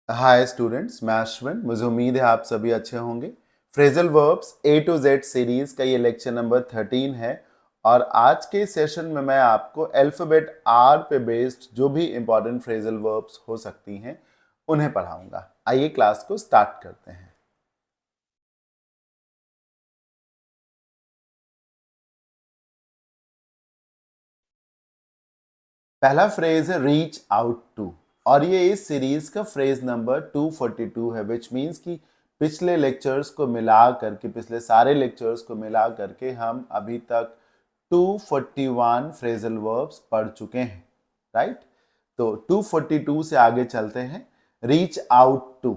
Hi students, मैं अश्विन। मुझे उम्मीद है आप सभी अच्छे होंगे। Phrasal verbs A to Z series का ये लेक्चर नंबर 13 है और आज के सेशन में मैं आपको अल्फाबेट आर पे बेस्ड जो भी इंपॉर्टेंट फ्रेजल वर्ब्स हो सकती हैं उन्हें पढ़ाऊंगा। आइए क्लास को स्टार्ट करते हैं। पहला फ्रेज है रीच आउट टू और ये इस सीरीज का फ्रेज नंबर 242 है, विच मीन्स कि पिछले लेक्चर्स को मिला करके, पिछले सारे लेक्चर्स को मिला करके हम अभी तक 241 फ्रेजल वर्ब्स पढ़ चुके हैं, राइट। तो 242 से आगे चलते हैं। रीच आउट टू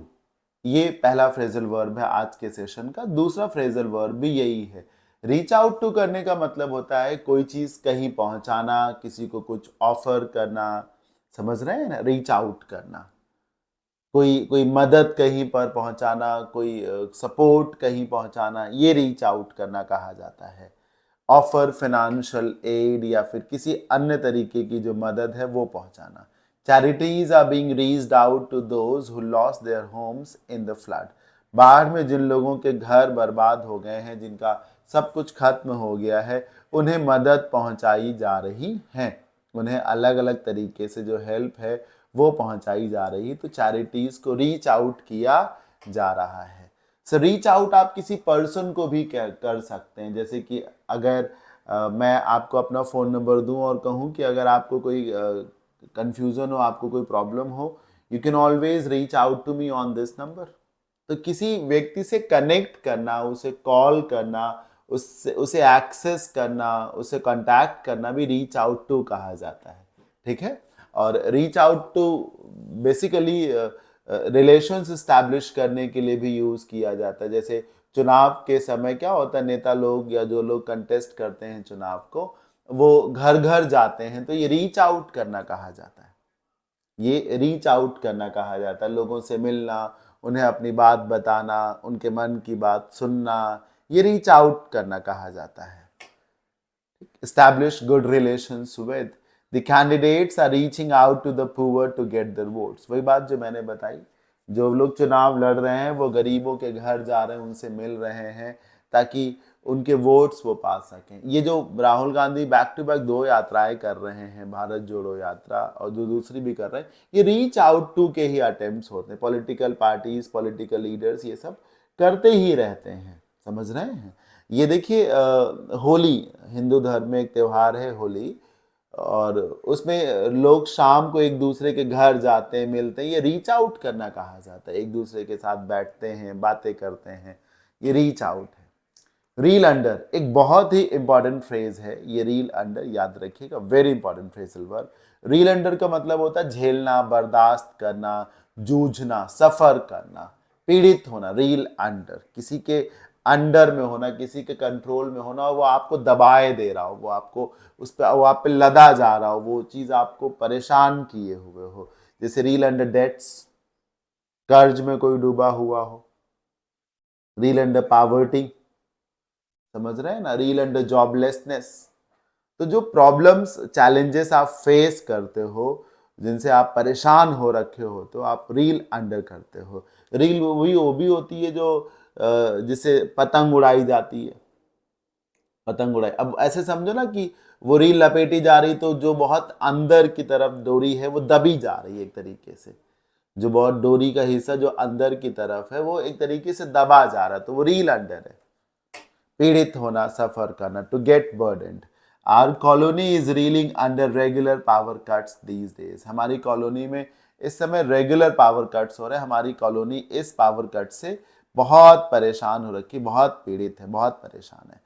ये पहला फ्रेजल वर्ब है आज के सेशन का। दूसरा फ्रेजल वर्ब भी यही है। रीच आउट टू करने का मतलब होता है कोई चीज कहीं पहुंचाना, किसी को कुछ ऑफर करना। समझ रहे हैं ना, रीच आउट करना। कोई कोई मदद कहीं पर पहुंचाना, कोई सपोर्ट कहीं पहुंचाना, ये रीच आउट करना कहा जाता है। ऑफर फाइनेंशियल एड या फिर किसी अन्य तरीके की जो मदद है वो पहुंचाना। Charities are being reached out to those who lost their homes in the flood. बाढ़ में जिन लोगों के घर बर्बाद हो गए हैं, जिनका सब कुछ खत्म हो गया है, उन्हें मदद पहुंचाई जा रही है। उन्हें अलग अलग तरीके से जो हेल्प है वो पहुंचाई जा रही है। तो चैरिटीज को रीच आउट किया जा रहा है। सो रीच आउट आप किसी पर्सन को भी कर सकते हैं। जैसे कि अगर मैं आपको अपना फ़ोन नंबर दूं और कहूं कि अगर आपको कोई कंफ्यूजन हो, आपको कोई प्रॉब्लम हो, you can always reach out to me on this number. तो किसी व्यक्ति से कनेक्ट करना, उसे कॉल करना, उससे उसे एक्सेस करना, उसे कांटेक्ट करना भी रीच आउट टू कहा जाता है। ठीक है। और reach out to basically relations establish करने के लिए भी यूज किया जाता है। जैसे चुनाव के समय क्या होता है, नेता लोग या जो लोग कंटेस्ट करते हैं चुनाव को, वो घर घर जाते हैं, तो ये रीच आउट करना कहा जाता है। ये रीच आउट करना कहा जाता है। लोगों से मिलना, उन्हें अपनी बात बताना, उनके मन की बात सुनना, ये रीच आउट करना कहा जाता है। Establish good relations with the candidates are reaching out to the poor to get their votes। वही बात जो मैंने बताई, जो लोग चुनाव लड़ रहे हैं वो गरीबों के घर जा रहे हैं, उनसे मिल रहे हैं ताकि उनके वोट्स वो पा सकें। ये जो Rahul Gandhi back to back 2 यात्राएं कर रहे हैं, भारत जोड़ो यात्रा और जो दूसरी भी कर रहे हैं, ये रीच आउट टू के ही अटेम्प्ट्स होते हैं। पॉलिटिकल पार्टीज, पॉलिटिकल लीडर्स ये सब करते ही रहते हैं। समझ रहे हैं। ये देखिए, होली, हिंदू धर्म में एक त्योहार है होली, और उसमें लोग शाम को एक दूसरे के घर जाते हैं, मिलते हैं। ये रीच आउट करना कहा जाता है। एक दूसरे के साथ बैठते हैं, बातें करते हैं, ये रीच आउट है। रील अंडर एक बहुत ही इंपॉर्टेंट फ्रेज है। ये रील अंडर याद रखिएगा, very important phrasal verb. Reel under का मतलब होता है झेलना, बर्दाश्त करना, जूझना, सफर करना, पीड़ित होना। रील अंडर किसी के अंडर में होना, किसी के कंट्रोल में होना, और वो आपको दबाए दे रहा हो, वो आपको उस पर, वो आप पे लदा जा रहा हो, वो चीज आपको परेशान किए हुए हो। जैसे रील अंडर डेट्स, कर्ज में कोई डूबा हुआ हो। रील अंडर पॉवर्टी, समझ रहे हैं ना, रील अंडर जॉबलेसनेस। तो जो प्रॉब्लम्स, चैलेंजेस आप फेस करते हो, जिनसे आप परेशान हो रखे हो, तो आप रील अंडर करते हो। रील वो भी होती है जो जिसे पतंग उड़ाई जाती है। पतंग उड़ाई, अब ऐसे समझो ना कि वो रील लपेटी जा रही, तो जो बहुत अंदर की तरफ डोरी है वो दबी जा रही है एक तरीके से। जो बहुत डोरी का हिस्सा जो अंदर की तरफ है वो एक तरीके से दबा जा रहा है, तो वो रील अंडर है। पीड़ित होना, सफर करना, to get burdened. Our colony is reeling under regular power cuts these days. हमारी कॉलोनी में इस समय रेगुलर पावर कट्स हो रहे हैं। हमारी कॉलोनी इस पावर कट से बहुत परेशान हो रखी, बहुत पीड़ित है, बहुत परेशान है।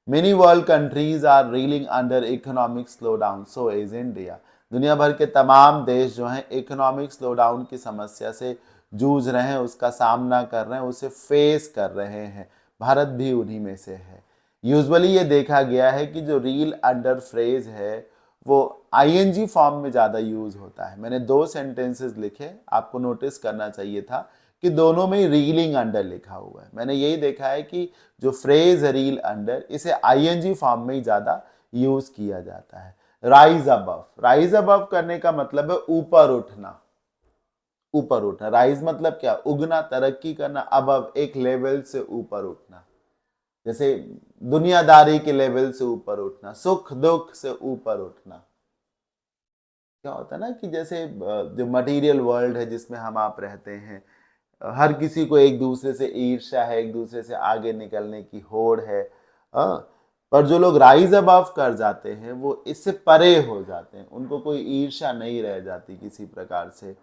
Many world countries are reeling under economic slow down, so is India. दुनिया भर के तमाम देश जो हैं इकोनॉमिक स्लो डाउन की समस्या से जूझ रहे हैं, उसका सामना कर रहे हैं, उसे फेस कर रहे हैं। भारत भी उन्हीं में से है। यूजुअली ये देखा गया है कि जो रील अंडर फ्रेज है वो आईएनजी फॉर्म में ज़्यादा यूज होता है। मैंने 2 सेंटेंसेस लिखे, आपको नोटिस करना चाहिए था कि दोनों में रीलिंग अंडर लिखा हुआ है। मैंने यही देखा है कि जो फ्रेज है रील अंडर, इसे आईएनजी फॉर्म में ही ज़्यादा यूज किया जाता है। राइज अबव, राइज अबव करने का मतलब है ऊपर उठना। ऊपर उठना। राइज मतलब क्या? उगना, तरक्की करना, अबव, एक लेवल से ऊपर उठना। जैसे दुनियादारी के लेवल से ऊपर उठना, सुख दुख से ऊपर उठना। क्या होता है ना कि जैसे जो मटेरियल वर्ल्ड है जिसमें हम आप रहते हैं, हर किसी को एक दूसरे से ईर्ष्या है, एक दूसरे से आगे निकलने की होड़ है। पर जो लोग राइज अबव कर जाते हैं वो इससे परे हो जाते हैं, उनको कोई ईर्ष्या नहीं रह जाती किसी प्रकार से।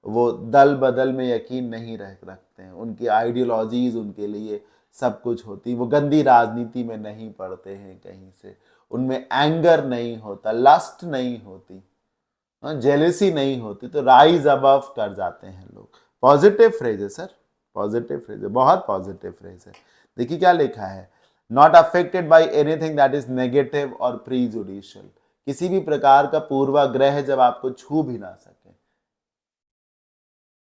वो दल बदल में यकीन नहीं रखते हैं, उनकी आइडियोलॉजीज उनके लिए सब कुछ होती, वो गंदी राजनीति में नहीं पड़ते हैं कहीं से, उनमें एंगर नहीं होता, लस्ट नहीं होती, जेलेसी नहीं होती, तो राइज अबव कर जाते हैं लोग। पॉजिटिव फ्रेज है सर, पॉजिटिव फ्रेज है, बहुत पॉजिटिव फ्रेज है। देखिए क्या लिखा है, not affected by anything that is negative और प्रीजुडिशियल। किसी भी प्रकार का पूर्वाग्रह जब आपको छू भी ना सके।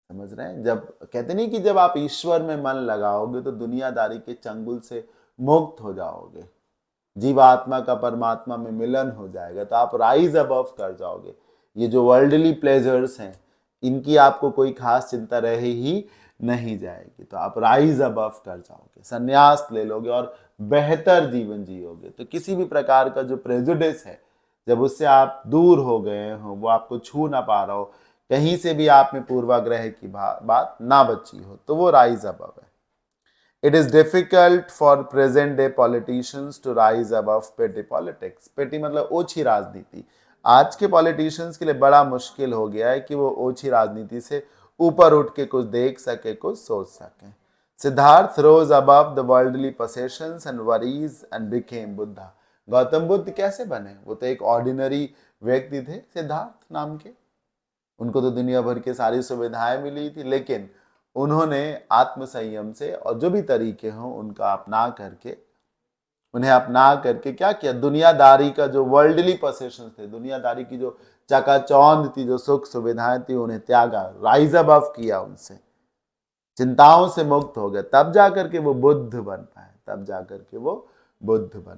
समझ रहे हैं? जब कहते नहीं कि जब आप ईश्वर में मन लगाओगे तो दुनियादारी के चंगुल से मुक्त हो जाओगे, जीवात्मा का परमात्मा में मिलन हो जाएगा, तो आप राइज अबव कर जाओगे। ये जो वर्ल्डली प्लेजर्स हैं इनकी आपको कोई खास चिंता रह ही नहीं जाएगी, तो आप राइज अबव कर जाओगे, संन्यास ले लोगे और बेहतर जीवन जियोगे। तो किसी भी प्रकार का जो प्रेजुडिस है जब उससे आप दूर हो गए हो, वो आपको छू ना पा रहा हो, कहीं से भी आप में पूर्वाग्रह की बात ना बची हो, तो वो राइज अबव है। It is difficult for present day politicians to rise above petty politics. petty मतलब ओछी राजनीति। आज के पॉलिटिशियंस के लिए बड़ा मुश्किल हो गया है कि वो ओछी राजनीति से ऊपर उठ के कुछ देख सके, कुछ सोच सके। Siddharth rose above the worldly possessions and worries and became Buddha. Gautam Buddha कैसे बने? वो तो एक ऑर्डिनरी व्यक्ति थे सिद्धार्थ नाम के, उनको तो दुनिया भर की सारी सुविधाएं मिली थी, लेकिन उन्होंने आत्म संयम से और जो भी तरीके हों उनका अपना करके क्या किया? दुनियादारी का जो वर्ल्डली पोसेशंस थे, दुनियादारी की जो चकाचौंध थी, जो सुख सुविधाएं थी, उन्हें त्यागा, राइज अबव किया, उनसे चिंताओं से मुक्त हो गए, तब जाकर के वो बुद्ध बन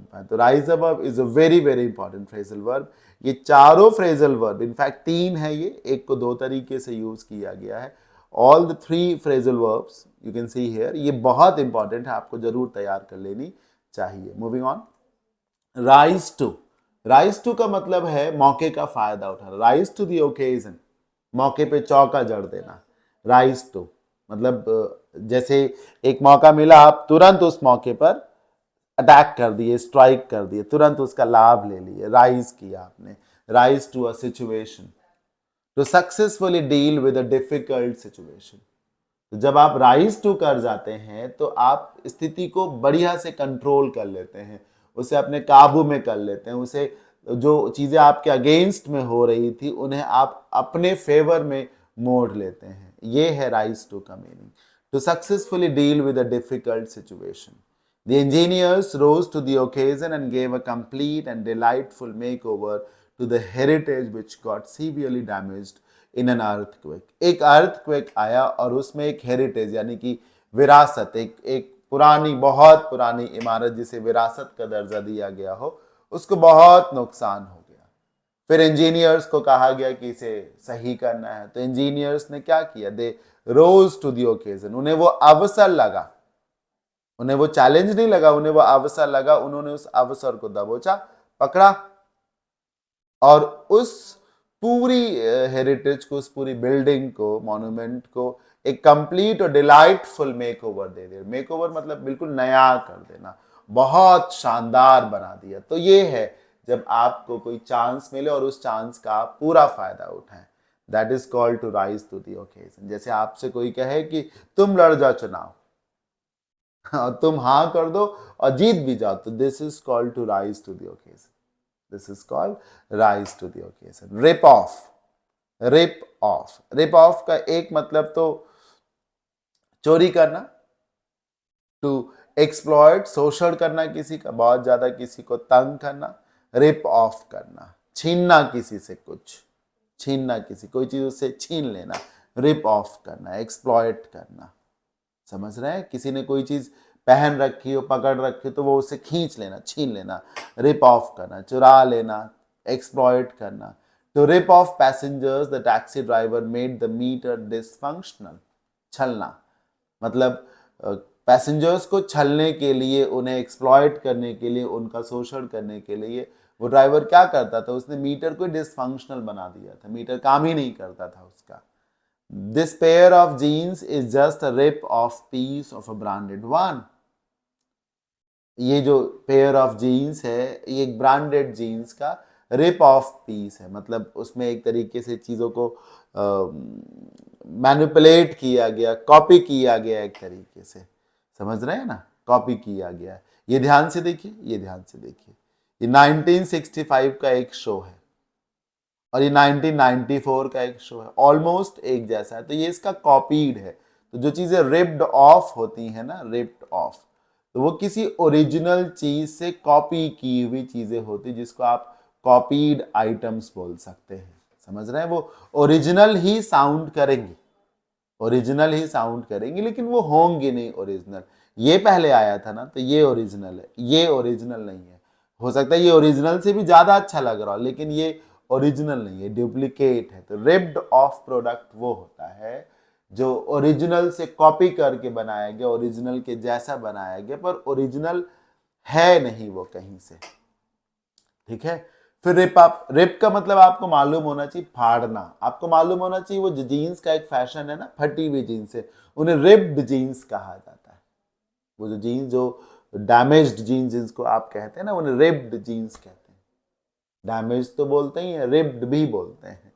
पाए, तो rise above is a very very important phrasal verb. ये चारों फ्रेजल वर्ब, इनफैक्ट 3 है, ये एक को 2 तरीके से यूज किया गया है। All the 3 phrasal verbs you can see here, ये बहुत इंपॉर्टेंट है, आपको जरूर तैयार कर लेनी चाहिए। मूविंग ऑन, राइज टू का मतलब है मौके का फायदा उठाना, राइज टू द ओकेजन, मौके पे चौका जड़ देना। राइज टू मतलब जैसे एक मौका मिला, आप तुरंत उस मौके पर अटैक कर दिए, स्ट्राइक कर दिए, तुरंत उसका लाभ ले लिए, राइज किया आपने, rise to a situation, to successfully deal with a difficult situation. तो जब आप राइज टू कर जाते हैं तो आप स्थिति को बढ़िया से कंट्रोल कर लेते हैं, उसे अपने काबू में कर लेते हैं, उसे जो चीजें आपके अगेंस्ट में हो रही थी उन्हें आप अपने फेवर में मोड़ लेते हैं। ये है राइज टू का meaning, to successfully deal with a difficult situation. The engineers rose to the occasion and gave a complete and delightful makeover to the heritage which got severely damaged in an earthquake. एक earthquake आया और उसमें एक heritage यानी कि विरासत, एक पुरानी, बहुत पुरानी इमारत जिसे विरासत का दर्जा दिया गया हो, उसको बहुत नुकसान हो गया। फिर इंजीनियर्स को कहा गया कि इसे सही करना है, तो इंजीनियर्स ने क्या किया? दे रोज टू द ओकेजन, उन्हें वो अवसर लगा, उन्हें वो चैलेंज नहीं लगा, उन्हें वो अवसर लगा, उन्होंने उस अवसर को दबोचा, पकड़ा और उस पूरी हेरिटेज को, उस पूरी बिल्डिंग को, मॉन्यूमेंट को एक कंप्लीट और डिलाइटफुल मेकओवर दे दिया। मेकओवर मतलब बिल्कुल नया कर देना, बहुत शानदार बना दिया। तो ये है जब आपको कोई चांस मिले और उस चांस का आप पूरा फायदा उठाएं, that is called to rise to the occasion. जैसे आपसे कोई कहे कि तुम लड़ जाओ चुनाव, तुम हाँ कर दो और जीत भी जाओ, तो this is called to rise to the occasion, this is called rise to the occasion. Rip off, rip off का एक मतलब तो चोरी करना, टू एक्सप्लॉइट, शोषण करना किसी का, बहुत ज्यादा किसी को तंग करना, रिप ऑफ करना, छीनना किसी से कुछ, छीनना किसी, कोई चीज उससे छीन लेना, रिप ऑफ करना, एक्सप्लॉइट करना। समझ रहे हैं? किसी ने कोई चीज पहन रखी हो, पकड़ रखी हो, तो वो उसे खींच लेना, छीन लेना, रिप ऑफ करना, चुरा लेना, एक्सप्लॉइट करना, To rip off passengers, the taxi driver made the meter dysfunctional. छलना मतलब पैसेंजर्स को छलने के लिए, उन्हें एक्सप्लॉइट करने के लिए, उनका शोषण करने के लिए वो ड्राइवर क्या करता था, उसने मीटर को डिसफंक्शनल बना दिया था, मीटर काम ही नहीं करता था उसका। This pair of jeans is just a rip off piece of a branded one. ये जो पेयर ऑफ जीन्स है ये एक ब्रांडेड जीन्स का रिप ऑफ पीस है, मतलब उसमें एक तरीके से चीज़ों को मैनिपुलेट किया गया, कॉपी किया गया एक तरीके से, समझ रहे हैं ना, कॉपी किया गया है। ये ध्यान से देखिए, ये ध्यान से देखिए, ये 1965 का एक शो है और ये 1994 का एक शो है, ऑलमोस्ट एक जैसा है, तो ये इसका कॉपीड है। तो जो चीज़ें रिप्ड ऑफ होती हैं ना, रिप्ड ऑफ, तो वो किसी ओरिजिनल चीज से कॉपी की हुई चीजें होती, जिसको आप कॉपीड आइटम्स बोल सकते हैं, समझ रहे हैं। वो ओरिजिनल ही साउंड करेंगे, ओरिजिनल ही साउंड करेंगे, लेकिन वो होंगे नहीं ओरिजिनल। ये पहले आया था ना, तो ये ओरिजिनल है, ये ओरिजिनल नहीं है। हो सकता है ये ओरिजिनल से भी ज्यादा अच्छा लग रहा हो, लेकिन ये ओरिजिनल नहीं है, डुप्लीकेट है। तो रिप्ड ऑफ प्रोडक्ट वो होता है जो ओरिजिनल से कॉपी करके बनाया गया, ओरिजिनल के जैसा बनाया गया, पर ओरिजिनल है नहीं वो कहीं से, ठीक है। फिर रिप अप, रिप का मतलब आपको मालूम होना चाहिए फाड़ना, आपको मालूम होना चाहिए। वो जो जीन्स का एक फैशन है ना, फटी हुई जीन्स है, उन्हें रिप्ड जीन्स कहा जाता है। वो जो जीन्स, जो डैमेज्ड जीन्स जिसको आप कहते हैं ना, उन्हें रिप्ड जीन्स कहते हैं। डैमेज तो बोलते ही है, रिप्ड भी बोलते हैं।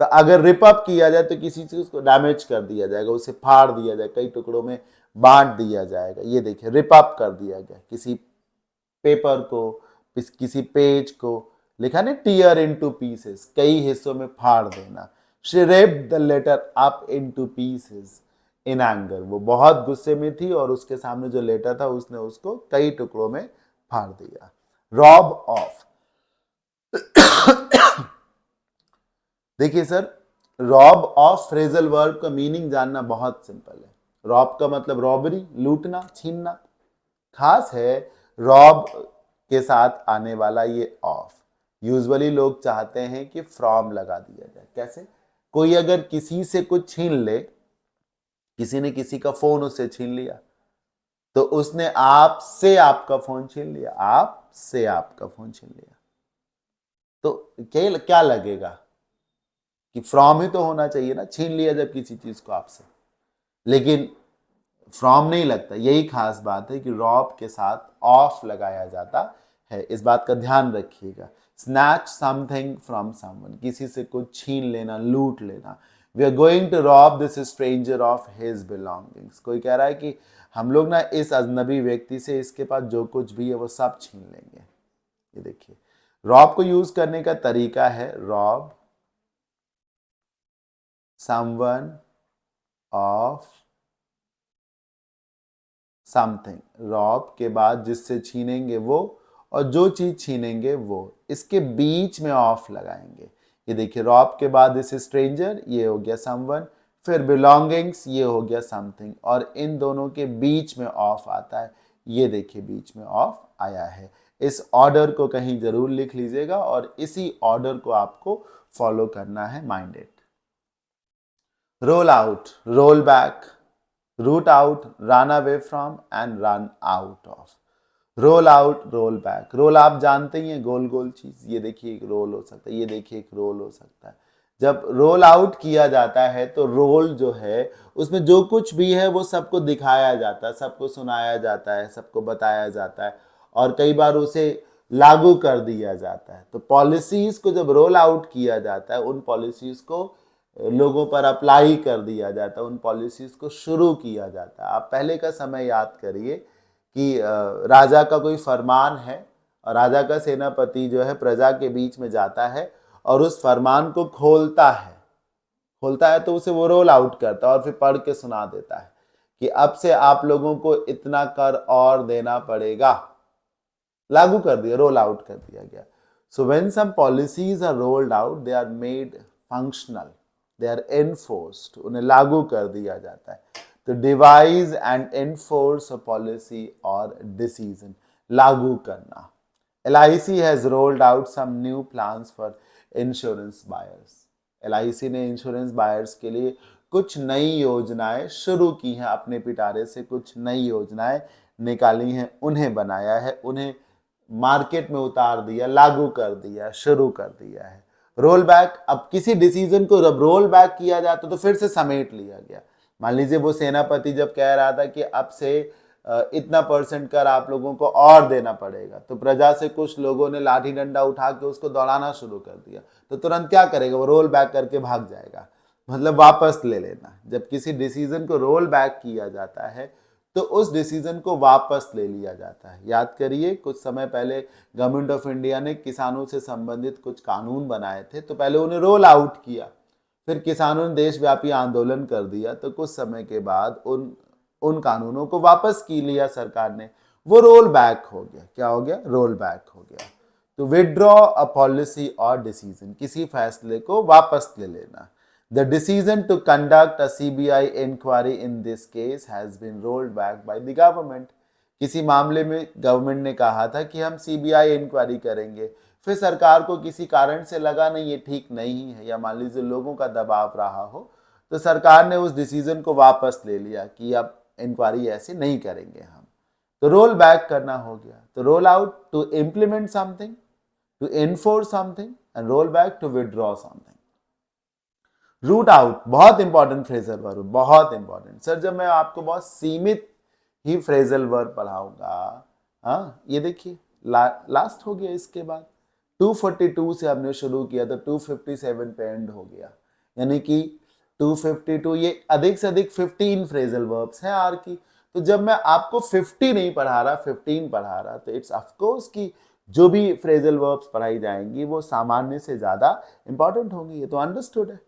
तो अगर रिप अप किया जाए तो किसी चीज को डैमेज कर दिया जाएगा, उसे फाड़ दिया जाएगा, कई टुकड़ों में बांट दिया जाएगा। ये देखिए, रिप अप कर दिया गया किसी पेपर को, किसी पेज को, लिखा नहीं टीयर इनटू पीसेस, कई हिस्सों में फाड़ देना। She ripped the letter up into pieces in anger, वो बहुत गुस्से में थी और उसके सामने जो लेटर था उसने उसको कई टुकड़ों में फाड़ दिया। रॉब ऑफ, देखिए sir, rob of phrasal verb का मीनिंग जानना बहुत सिंपल है। रॉब का मतलब रॉबरी, लूटना, छीनना। खास है रॉब के साथ आने वाला ये ऑफ। यूजुअली लोग चाहते हैं कि फ्रॉम लगा दिया जाए। कैसे? कोई अगर किसी से कुछ छीन ले, किसी ने किसी का फोन उससे छीन लिया, तो उसने आपसे आपका फोन छीन लिया, आपसे आपका फोन छीन लिया, तो क्या लगेगा कि फ्रॉम ही तो होना चाहिए ना, छीन लिया जब किसी चीज को आपसे, लेकिन फ्रॉम नहीं लगता। यही खास बात है कि रॉब के साथ ऑफ लगाया जाता है, इस बात का ध्यान रखिएगा। स्नैच समथिंग फ्रॉम समवन, किसी से कुछ छीन लेना, लूट लेना। We are going to rob this stranger of his belongings, कोई कह रहा है कि हम लोग ना इस अजनबी व्यक्ति से इसके पास जो कुछ भी है वो सब छीन लेंगे। ये देखिए, रॉब को यूज करने का तरीका है rob someone of something. Rob के बाद जिससे छीनेंगे वो, और जो चीज छीनेंगे वो, इसके बीच में ऑफ लगाएंगे। ये देखिए, रॉब के बाद इस स्ट्रेंजर, ये हो गया समवन, फिर बिलोंगिंग्स, ये हो गया समथिंग, और इन दोनों के बीच में ऑफ आता है। ये देखिए, बीच में ऑफ आया है। इस ऑर्डर को कहीं जरूर लिख लीजिएगा और इसी ऑर्डर को आपको फॉलो करना है, minded. Roll out, roll back, root out, run away from and run out of. Roll out, roll back. Roll आप जानते ही हैं, गोल गोल चीज। ये देखिए एक रोल हो सकता है, ये देखिए एक रोल हो सकता है। जब रोल आउट किया जाता है तो रोल जो है उसमें जो कुछ भी है वो सबको दिखाया जाता है, सबको सुनाया जाता है, सबको बताया जाता है, और कई बार उसे लागू कर दिया जाता है। तो पॉलिसीज को जब रोल आउट किया जाता है, उन पॉलिसीज को लोगों पर अप्लाई कर दिया जाता है, उन पॉलिसीज को शुरू किया जाता है। आप पहले का समय याद करिए कि राजा का कोई फरमान है और राजा का सेनापति जो है प्रजा के बीच में जाता है और उस फरमान को खोलता है तो उसे वो रोल आउट करता है और फिर पढ़ के सुना देता है कि अब से आप लोगों को इतना कर और देना पड़ेगा। लागू कर दिया, रोल आउट कर दिया गया। So when some policies are rolled out, they are made functional, they are enforced, उन्हें लागू कर दिया जाता है। तो devise and enforce a policy और डिसीजन, लागू करना। LIC has rolled out some new plans for insurance buyers. LIC ने इंश्योरेंस बायर्स के लिए कुछ नई योजनाएं शुरू की हैं, अपने पिटारे से कुछ नई योजनाएं निकाली हैं, उन्हें बनाया है, उन्हें मार्केट में उतार दिया, लागू कर दिया, शुरू कर दिया है। रोल बैक, अब किसी डिसीजन को जब रोल बैक किया जाता तो फिर से समेट लिया गया। मान लीजिए वो सेनापति जब कह रहा था कि अब से इतना % कर आप लोगों को और देना पड़ेगा, तो प्रजा से कुछ लोगों ने लाठी डंडा उठा के उसको दौड़ाना शुरू कर दिया, तो तुरंत क्या करेगा, वो रोल बैक करके भाग जाएगा, मतलब वापस ले लेना। जब किसी डिसीजन को रोल बैक किया जाता है तो उस डिसीजन को वापस ले लिया जाता है। याद करिए, कुछ समय पहले गवर्नमेंट ऑफ इंडिया ने किसानों से संबंधित कुछ कानून बनाए थे, तो पहले उन्हें रोल आउट किया, फिर किसानों ने देशव्यापी आंदोलन कर दिया, तो कुछ समय के बाद उन कानूनों को वापस की लिया सरकार ने, वो रोल बैक हो गया। क्या हो गया, रोल बैक हो गया। तो विड्रॉ अ पॉलिसी और डिसीजन, किसी फैसले को वापस ले लेना। The decision to conduct a CBI inquiry in this case has been rolled back by the government. किसी मामले में गवर्नमेंट ने कहा था कि हम CBI इंक्वायरी करेंगे, फिर सरकार को किसी कारण से लगा नहीं ये ठीक नहीं है, या मान लीजिए लोगों का दबाव रहा हो, तो सरकार ने उस डिसीजन को वापस ले लिया कि अब इंक्वायरी ऐसे नहीं करेंगे हम। तो रोल बैक करना हो गया। तो roll out to implement something, to enforce something, and roll back to withdraw something. Root out बहुत इंपॉर्टेंट फ्रेजल वर्ब, बहुत इंपॉर्टेंट। सर जब मैं आपको बहुत सीमित ही फ्रेजल वर्ब पढ़ाऊंगा, हाँ ये देखिए लास्ट हो गया, इसके बाद 242 से हमने शुरू किया तो 257 पे एंड हो गया, यानी कि 252, ये अधिक से अधिक 15 फ्रेजल वर्ब्स हैं आर की। तो जब मैं आपको 50 नहीं पढ़ा रहा, 15 पढ़ा रहा, तो इट्स ऑफकोर्स कि जो भी फ्रेजल वर्ब्स पढ़ाई जाएंगी वो सामान्य से ज्यादा इंपॉर्टेंट होंगी, ये तो अंडरस्टूड है।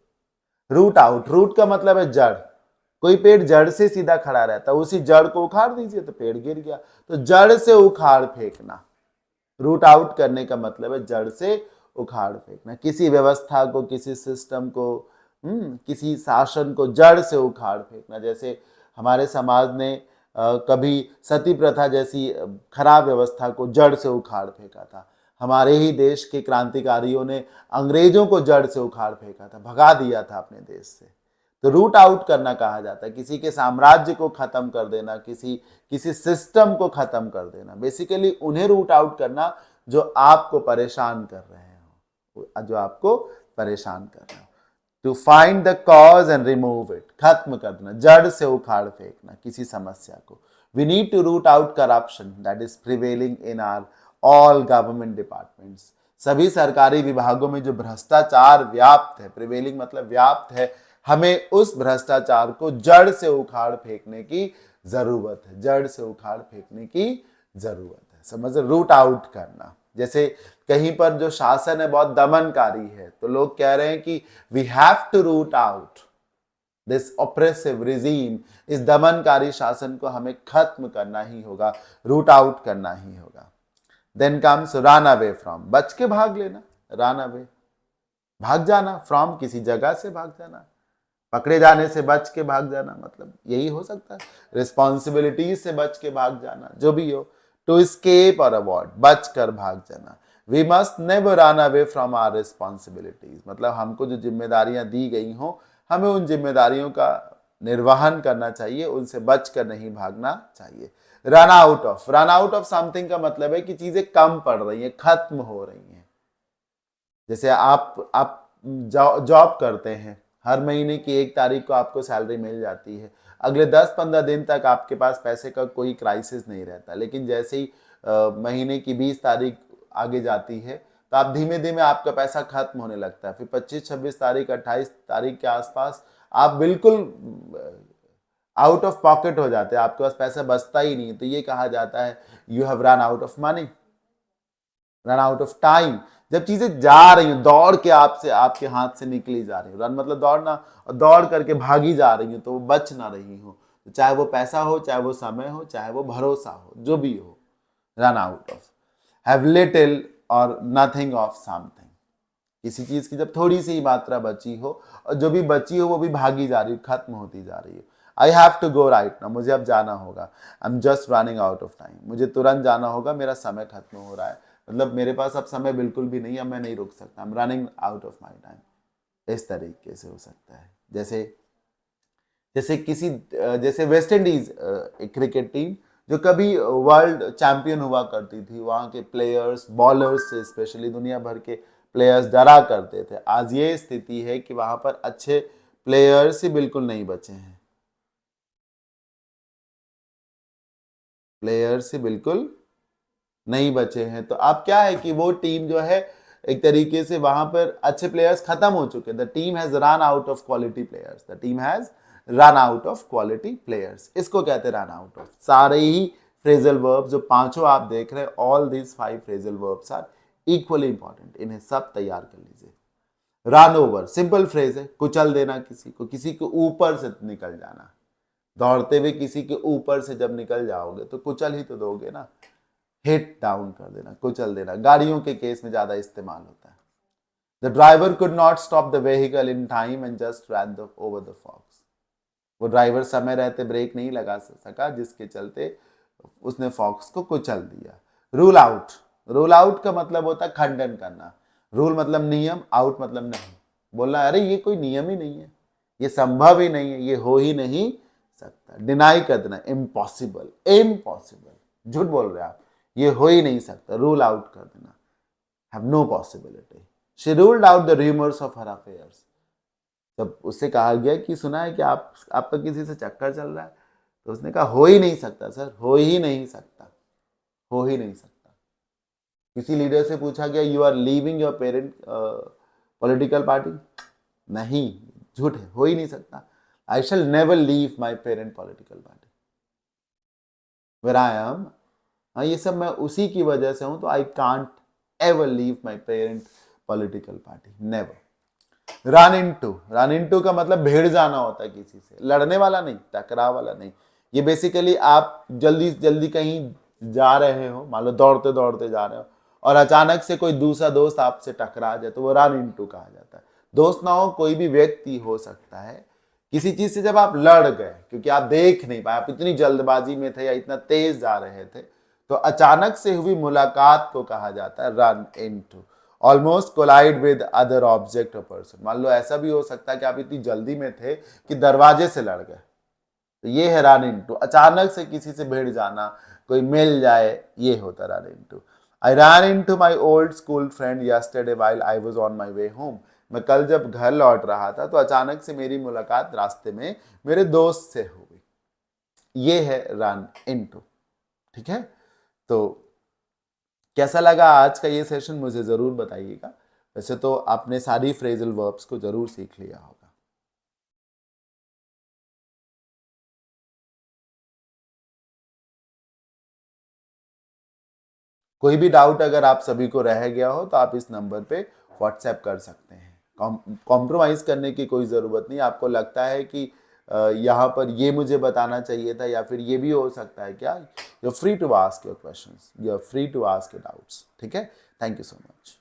रूट आउट, रूट का मतलब है जड़। कोई पेड़ जड़ से सीधा खड़ा रहता है, उसी जड़ को उखाड़ दीजिए तो पेड़ गिर गया, तो जड़ से उखाड़ फेंकना। रूट आउट करने का मतलब है जड़ से उखाड़ फेंकना, किसी व्यवस्था को, किसी सिस्टम को, किसी शासन को जड़ से उखाड़ फेंकना। जैसे हमारे समाज ने कभी सती प्रथा जैसी खराब व्यवस्था को जड़ से उखाड़ फेंका था। हमारे ही देश के क्रांतिकारियों ने अंग्रेजों को जड़ से उखाड़ फेंका था, भगा दिया था अपने देश से। तो रूट आउट करना कहा जाता है किसी के साम्राज्य को खत्म कर देना, किसी सिस्टम को खत्म कर देना। बेसिकली उन्हें रूट आउट करना जो आपको परेशान कर रहे हो, जो आपको परेशान कर रहे हो। To find the cause and remove it, खत्म कर देना, जड़ से उखाड़ फेंकना किसी समस्या को। We need to root out corruption that is prevailing in our all government departments. सभी सरकारी विभागों में जो भ्रष्टाचार व्याप्त है, प्रिवेलिंग मतलब व्याप्त है, हमें उस भ्रष्टाचार को जड़ से उखाड़ फेंकने की जरूरत है, जड़ से उखाड़ फेंकने की जरूरत है। समझ, रूट आउट करना। जैसे कहीं पर जो शासन है बहुत दमनकारी है, तो लोग कह रहे हैं कि we have to root out this oppressive regime, इस दमनकारी शासन को हमें खत्म करना ही होगा, रूट आउट करना ही होगा। Then comes run away from, बच के भाग लेना, रन अवे भाग जाना, फ्रॉम किसी जगह से भाग जाना, पकड़े जाने से बच के भाग जाना, मतलब यही हो सकता है, रिस्पॉन्सिबिलिटीज से बच के भाग जाना, जो भी हो। टू एस्केप और अवॉइड, बच कर भाग जाना। We must never run away from our responsibilities, मतलब हमको जो जिम्मेदारियां दी गई हों, हमें उन जिम्मेदारियों का निर्वहन करना चाहिए, उनसे बच कर नहीं भागना चाहिए। Run out of, run out of something का मतलब है कि चीजें कम पड़ रही हैं, खत्म हो रही हैं। जैसे आप जॉब करते हैं, हर महीने की 1 तारीख को आपको सैलरी मिल जाती है, अगले 10-15 दिन तक आपके पास पैसे का कोई क्राइसिस नहीं रहता, लेकिन जैसे ही महीने की 20 तारीख आगे जाती है तो आप धीमे धीमे आपका पैसा खत्म होने लगता है। फिर 25-26 तारीख, 28 तारीख के आसपास आप बिल्कुल आउट ऑफ पॉकेट हो जाते हैं, आपके पास पैसा बचता ही नहीं। तो ये कहा जाता है you have run out of money, run out of time. जब चीजें जा रही हो, दौड़ के आपके हाथ से निकली जा रही हो, रन मतलब दौड़ना, और दौड़ करके भागी जा रही हो, तो वो बच ना रही हो, तो चाहे वो पैसा हो, चाहे वो समय हो, चाहे वो भरोसा हो, जो भी हो, run out of. Have little और नथिंग ऑफ समथिंग, किसी चीज की जब थोड़ी सी मात्रा बची हो, और जो भी बची हो वो भी भागी जा रही हो, खत्म होती जा रही हो। I have to go right now, मुझे अब जाना होगा। I am just running out of time, मुझे तुरंत जाना होगा, मेरा समय खत्म हो रहा है। मतलब मेरे पास अब समय बिल्कुल भी नहीं, अब मैं नहीं रुक सकता, I am running out of my time. इस तरीके से हो सकता है। जैसे जैसे किसी जैसे वेस्ट इंडीज एक क्रिकेट टीम जो कभी वर्ल्ड चैंपियन हुआ करती थी, वहाँ के प्लेयर्स बॉलर्स से स्पेशली दुनिया भर के प्लेयर्स डरा करते थे। आज ये स्थिति है कि वहाँ पर अच्छे प्लेयर्स ही बिल्कुल नहीं बचे हैं, प्लेयर्स ही बिल्कुल नहीं बचे हैं। तो अब क्या है कि वो टीम जो है एक तरीके से वहां पर अच्छे प्लेयर्स खत्म हो चुके। The team has run out of quality players, the team has run out of quality players. इसको कहते हैं रन आउट ऑफ। सारे ही फ्रेजल वर्ब जो पांचों आप देख रहे हैं, all these 5 phrasal verbs are equally important. इन्हें सब तैयार कर लीजिए। रन ओवर सिंपल फ्रेज है, कुचल देना किसी को, किसी के ऊपर से निकल जाना। दौड़ते हुए किसी के ऊपर से जब निकल जाओगे तो कुचल ही तो दोगे ना। हिट डाउन कर देना, कुचल देना, गाड़ियों के केस में ज्यादा इस्तेमाल होता है। The driver could not stop the vehicle in time and just ran over the fox. वो ड्राइवर समय रहते ब्रेक नहीं लगा सका, जिसके चलते उसने फॉक्स को कुचल दिया। रूल आउट, रूल आउट का मतलब होता है खंडन करना। रूल मतलब नियम, आउट मतलब नहीं। बोलना अरे ये कोई नियम ही नहीं है, ये संभव ही नहीं है, ये हो ही नहीं सकता। डिनाई कर देना, इम्पॉसिबल, इम्पॉसिबल, झूठ बोल रहे आप, ये हो ही नहीं सकता। रूल आउट कर देना, have no possibility. She ruled out the rumours of her affairs. जब उससे कहा गया कि सुना है कि आपका किसी से चक्कर चल रहा है, तो उसने कहा हो ही नहीं सकता सर, हो ही नहीं सकता, हो ही नहीं सकता। किसी लीडर से पूछा गया you are leaving your parent political party, नहीं, झूठ है, हो ही नहीं सकता। I shall never leave my parent political party where I am. हाँ, ये सब मैं उसी की वजह से हूं, तो I can't ever leave my parent political party, never. Run into का मतलब भिड़ जाना होता है किसी से, लड़ने वाला नहीं, टकराव वाला नहीं। ये बेसिकली आप जल्दी जल्दी कहीं जा रहे हो, मान लो दौड़ते दौड़ते जा रहे हो और अचानक से कोई दूसरा दोस्त आपसे टकरा जाए तो वो रन इनटू कहा जाता है। दोस्त ना हो, कोई भी व्यक्ति हो सकता है। किसी चीज से जब आप लड़ गए क्योंकि आप देख नहीं पाए, आप इतनी जल्दबाजी में थे या इतना तेज जा रहे थे, तो अचानक से हुई मुलाकात को कहा जाता है run into. Almost collide with other object और पर्सन, मान लो ऐसा भी हो सकता है कि आप इतनी जल्दी में थे कि दरवाजे से लड़ गए, तो ये है रन इनटू। अचानक से किसी से भिड़ जाना, कोई मिल जाए, ये होता run into. I run into my old school friend yesterday while I was on my way home. मैं कल जब घर लौट रहा था तो अचानक से मेरी मुलाकात रास्ते में मेरे दोस्त से हो गई। ये है रन इनटू। ठीक है, तो कैसा लगा आज का ये सेशन मुझे जरूर बताइएगा। वैसे तो आपने सारी फ्रेजल वर्ब्स को जरूर सीख लिया होगा। कोई भी डाउट अगर आप सभी को रह गया हो तो आप इस नंबर पे व्हाट्सएप कर सकते हैं। कॉम्प्रोमाइज करने की कोई ज़रूरत नहीं। आपको लगता है कि यहाँ पर ये मुझे बताना चाहिए था या फिर ये भी हो सकता है क्या, you are free to ask your questions, you are free to ask your doubts. ठीक है, थैंक यू सो मच।